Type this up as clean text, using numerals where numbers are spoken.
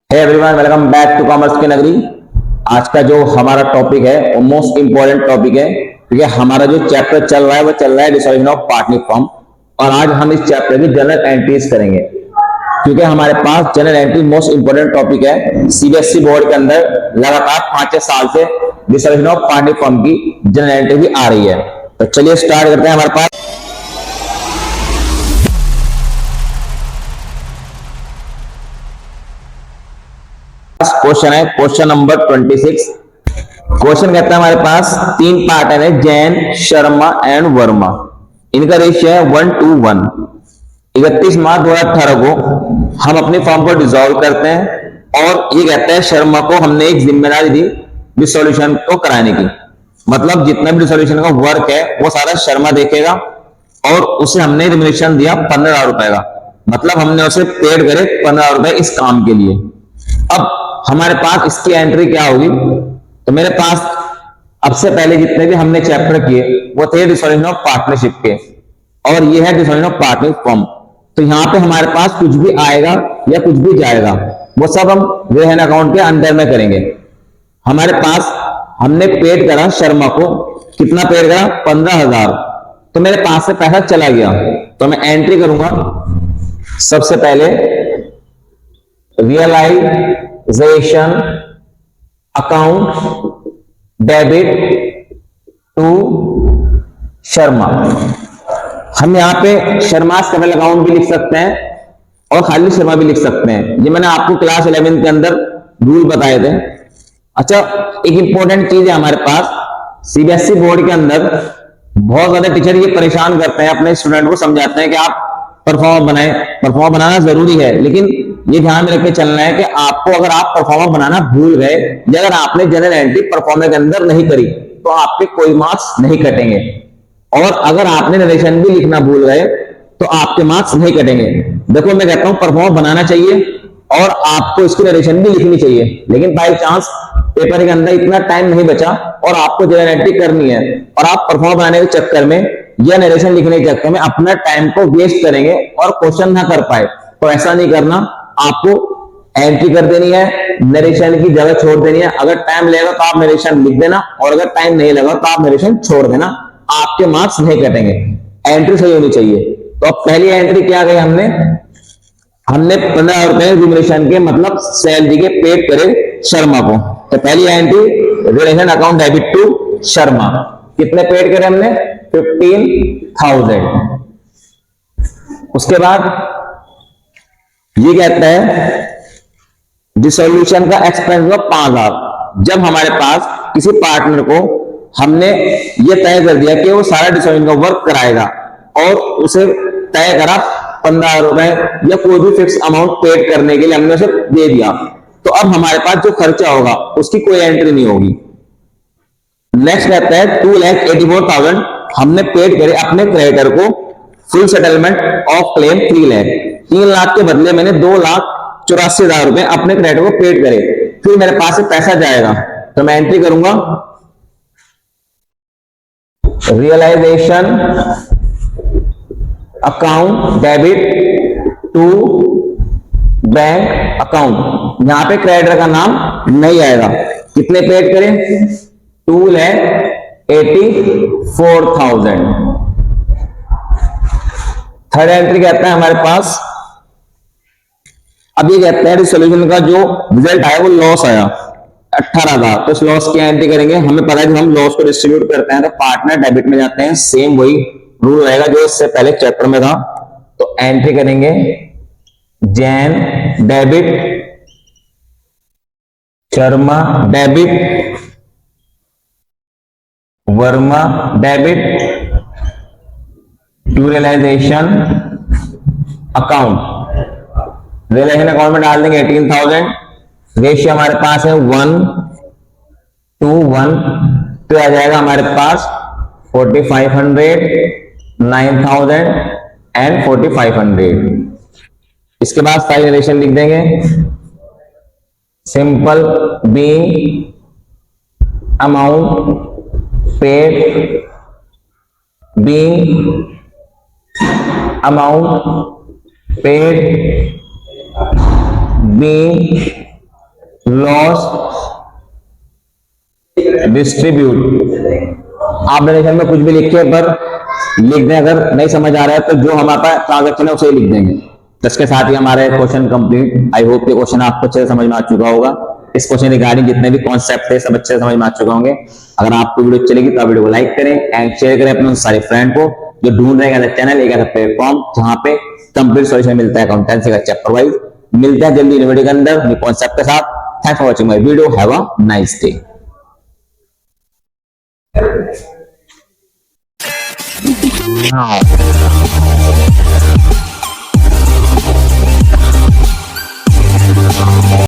Hey everyone, welcome back to commerce की नगरी। आज का जो हमारा टॉपिक है वो मोस्ट इंपॉर्टेंट टॉपिक है, क्योंकि हमारा जो चैप्टर चल रहा है वो चल रहा है डिसॉल्यूशन ऑफ पार्टनर फॉर्म। और आज हम इस चैप्टर की जनरल एंट्रीज करेंगे, क्योंकि हमारे पास general entry most important topic है। सीबीएसई बोर्ड के अंदर लगातार 5-6 साल से डिसॉल्यूशन ऑफ पार्टनर फॉर्म की जनरल एंट्री भी आ रही है। तो चलिए स्टार्ट करते हैं। हमारे पास क्वेश्चन है, क्वेश्चन नंबर 26। क्वेश्चन कहता है हमारे पास 3 पार्टनर है, जैन, शर्मा एंड वर्मा। इनका रेशियो है 1:1। 31 मार्च 2018 को हम अपने फॉर्म को डिसॉल्व करते हैं और ये कहता है शर्मा को हमने एक जिम्मेदारी दी डिसॉल्यूशन को कराने की। मतलब जितना भी डिसॉल्यूशन का वर्क है वो सारा शर्मा देखेगा और उसे हमने रिम्यूनरेशन दिया 15,000 रुपए का। मतलब हमने उसे पेड करे 15,000 रुपए इस काम के लिए। अब हमारे पास इसकी एंट्री क्या होगी? तो मेरे पास अब से पहले जितने भी हमने चैप्टर किए वो थे डिसॉल्यूशन ऑफ पार्टनरशिप के, और ये है डिसॉल्यूशन ऑफ पार्टनर फॉर्म। तो यहाँ पे हमारे पास कुछ भी आएगा या कुछ भी जाएगा वो सब हम ग्रहण अकाउंट के अंदर में करेंगे। हमारे पास हमने पेड करा शर्मा को, कितना पेड करा? 15,000। तो मेरे पास से पैसा चला गया, तो मैं एंट्री करूंगा। सबसे पहले realisation account debit to Sharma. हम यहाँ पे शर्मा कैपिटल अकाउंट भी लिख सकते हैं और खाली शर्मा भी लिख सकते हैं। ये मैंने आपको क्लास 11 के अंदर रूल बताए थे। अच्छा, एक इंपॉर्टेंट चीज है हमारे पास, सीबीएसई बोर्ड के अंदर बहुत ज्यादा टीचर ये परेशान करते हैं, अपने स्टूडेंट को समझाते हैं कि आप परफॉर्मर बनाएं। परफॉर्मर बनाना जरूरी है, लेकिन ये ध्यान में रख के चलना है कि आपको अगर आप परफॉर्मर बनाना भूल गए या अगर आपने जनरल एंट्री परफॉर्मर के अंदर नहीं करी तो आपके कोई मार्क्स नहीं कटेंगे। और अगर आपने नरेशन भी लिखना भूल गए तो आपके मार्क्स नहीं कटेंगे। देखो, मैं कहता हूं परफॉर्मर बनाना चाहिए और आपको इसकी नरेशन भी लिखनी चाहिए, लेकिन बाई चांस पेपर के अंदर इतना टाइम नहीं बचा और आपको जनरल एंट्री करनी है और आप परफॉर्मर बनाने के चक्कर में या नरेशन लिखने के चक्कर में अपना टाइम को वेस्ट करेंगे और क्वेश्चन ना कर पाए। तो ऐसा नहीं करना, आपको एंट्री कर देनी है, नरेशन की जगह छोड़ देनी है। अगर टाइम लगेगा तो आप नरेशन लिख देना और अगर टाइम नहीं लगा तो आप नरेशन छोड़ देना, आपके मार्क्स नहीं कटेंगे। एंट्री सही होनी चाहिए। तो अब पहली एंट्री क्या गई? हमने 15,000 रुपए रिम्यूनरेशन के मतलब सैलरी के पेड करे शर्मा को। तो पहली entry relation account debit to Sharma. कितने पेड करे हमने? 15,000। उसके बाद ये कहता है डिसॉल्यूशन का एक्सपेंस हुआ 5,000। जब हमारे पास किसी पार्टनर को हमने ये तय कर दिया कि वो सारा डिसॉल्यूशन का वर्क कराएगा और उसे तय करा 15,000 रुपए या कोई भी फिक्स अमाउंट पेड करने के लिए हमने उसे दे दिया, तो अब हमारे पास जो खर्चा होगा उसकी कोई एंट्री नहीं होगी। नेक्स्ट कहता है 2,84,000 हमने पेड करे अपने क्रेडिटर को full settlement of claim 3 lakh. 3 lakh के बदले मैंने 2,84,000 रुपए अपने क्रेडिटर को पेड करे, फिर मेरे पास से पैसा जाएगा तो मैं एंट्री करूंगा realisation account debit to bank account. यहां पे क्रेडिटर का नाम नहीं आएगा। कितने पेड करें? 2,84,000। थर्ड एंट्री कहता है हमारे पास, अब ये कहता है रिजोल्यूशन का जो रिजल्ट आया वो लॉस आया 18,000। तो इस लॉस की एंट्री करेंगे। हमें पता है कि हम लॉस को डिस्ट्रीब्यूट करते हैं तो पार्टनर डेबिट में जाते हैं, सेम वही रूल रहेगा जो इससे पहले चैप्टर में था। तो एंट्री करेंगे Jain debit, Sharma debit, Verma debit to realisation account. Realisation account में डाल देंगे 18,000। रेशियो हमारे पास है 1:1, तो आ जाएगा हमारे पास 4,500, 9,000 एंड 4,500। इसके बाद सारी रिलेशन लिख देंगे। Simple B amount paid, B amount paid, B loss distribute. आप डेफिनेशन में कुछ भी लिखिए, पर लिख दें, अगर नहीं समझ आ रहा है तो जो हमारे पास ट्रांजैक्शन है उसे ही लिख देंगे। तो इसके साथ ही हमारे क्वेश्चन कंप्लीट। आई होप ये क्वेश्चन आपको अच्छे से समझ में आ चुका होगा। इस क्वेश्चन रिगार्डिंग जितने भी कॉन्सेप्ट है सब अच्छे से समझ में आ चुके होंगे। अगर आपको वीडियो चलेगी तो आप वीडियो को लाइक करें एंड शेयर करें अपने सारे फ्रेंड को जो ढूंढ रहे हैं चैनल, एक ऐसा प्लेटफॉर्म जहां पे कंप्लीट सॉल्यूशन मिलता है अकाउंटेंसी का चैप्टर वाइज। मिलता है जल्दी वीडियो के अंदर न्यू कॉन्सेप्ट के साथ। Thanks for watching my video. Have a nice day.